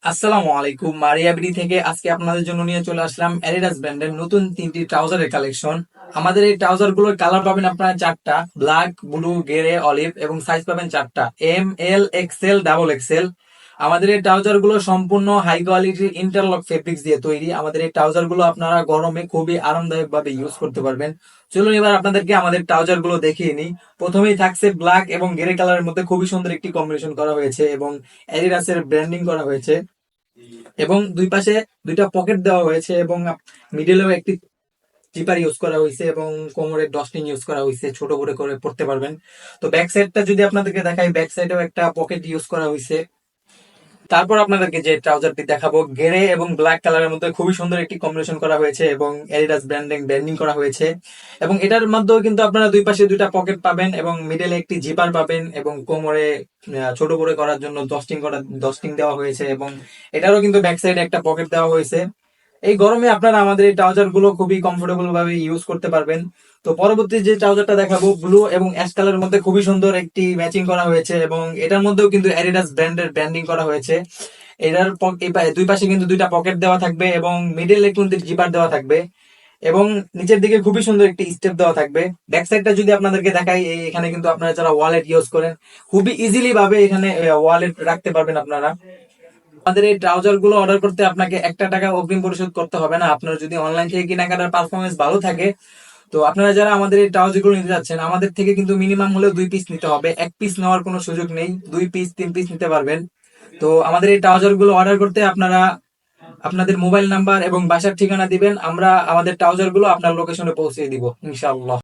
আসসালামু আলাইকুম, মারিয়া বিডি থেকে আজকে আপনাদের জন্য নিয়ে চলে আসলাম অ্যাডিডাস ব্র্যান্ডের নতুন 3টি ট্রাউজারের কালেকশন। আমাদের এই ট্রাউজার গুলোর কালার পাবেন আপনারা চারটা: ব্ল্যাক, ব্লু, গ্রে, অলিভ, এবং সাইজ পাবেন চারটা: এম, এল, এক্সেল, ডাবল এক্সেল। আমাদের এই ট্রাউজার গুলো সম্পূর্ণ হাই কোয়ালিটির ইন্টারলক ফেব্রিক্স দিয়ে তৈরি। আমাদের এই ট্রাউজার গুলো আপনারা গরমে খুবই আরামদায়ক ভাবে ইউজ করতে পারবেন। চলুন এবার আপনাদেরকে আমাদের ট্রাউজার গুলো দেখিয়ে নিই। প্রথমেই থাকছে ব্ল্যাক এবং গ্রে কালারের মধ্যে খুবই সুন্দর একটি কম্বিনেশন করা হয়েছে এবং অ্যাডিডাসের ব্র্যান্ডিং করা হয়েছে, এবং দুই পাশে দুইটা পকেট দেওয়া হয়েছে, এবং মিডলেও একটি জিপার ইউজ করা হয়েছে, এবং কোমরে ডস্টিং ইউজ করা হয়েছে, ছোট করে করে পড়তে পারবেন। তো ব্যাক সাইডটা যদি আপনাদেরকে দেখাই, ব্যাক সাইডেও একটা পকেট ইউজ করা হয়েছে। তারপর আপনাদেরকে যে ট্রাউজারটি দেখাবো, গ্রে এবং ব্ল্যাক কালারের মধ্যে খুবই সুন্দর একটি কম্বিনেশন করা হয়েছে এবং অ্যাডিডাস ব্র্যান্ডিং করা হয়েছে। এবং এটার মধ্যেও কিন্তু আপনারা দুই পাশে দুইটা পকেট পাবেন এবং মিডলে একটি জিপার পাবেন, এবং কোমরে ছোট করে করার জন্য ডস্টিং দেওয়া হয়েছে, এবং এটারও কিন্তু ব্যাক সাইডে একটা পকেট দেওয়া হয়েছে। এই গরমে আপনারা আমাদের এই ট্রাউজার গুলো খুবই কমফোর্টেবল ভাবে ইউজ করতে পারবেন। তো পরবর্তী যে ট্রাউজারটা দেখাবো, ব্লু এবং অ্যাশ কালারের মধ্যে খুবই সুন্দর একটি ম্যাচিং করা হয়েছে, এবং এটার মধ্যেও কিন্তু অ্যাডিডাস ব্র্যান্ডের ব্র্যান্ডিং করা হয়েছে। এটার দুই পাশে কিন্তু দুইটা পকেট দেওয়া থাকবে এবং মিডল কিন্তু জিপার দেওয়া থাকবে, এবং নিচের দিকে খুবই সুন্দর একটি স্টেপ দেওয়া থাকবে। ব্যাক সাইডটা যদি আপনাদেরকে দেখাই, এখানে কিন্তু আপনারা যারা ওয়ালেট ইউজ করেন খুবই ইজিলি ভাবে এখানে ওয়ালেট রাখতে পারবেন আপনারা। আমাদের এই ট্রাউজার গুলো অর্ডার করতে আপনাকে একটা টাকা অগ্রিম পরিশোধ করতে হবে না। আপনার যদি অনলাইন থেকে কেনাকাটার পারফরমেন্স ভালো থাকে, তো আপনারা যারা আমাদের এই ট্রাউজার গুলো নিতে যাচ্ছেন, আমাদের থেকে কিন্তু মিনিমাম হলেও 2 পিস নিতে হবে। 1 পিস নেওয়ার কোনো সুযোগ নেই, 2 পিস 3 পিস নিতে পারবেন। তো আমাদের এই ট্রাউজার গুলো অর্ডার করতে আপনারা আপনাদের মোবাইল নাম্বার এবং বাসার ঠিকানা দিবেন, আমরা আমাদের ট্রাউজার গুলো আপনার লোকেশনে পৌঁছে দিব ইনশাআল্লাহ।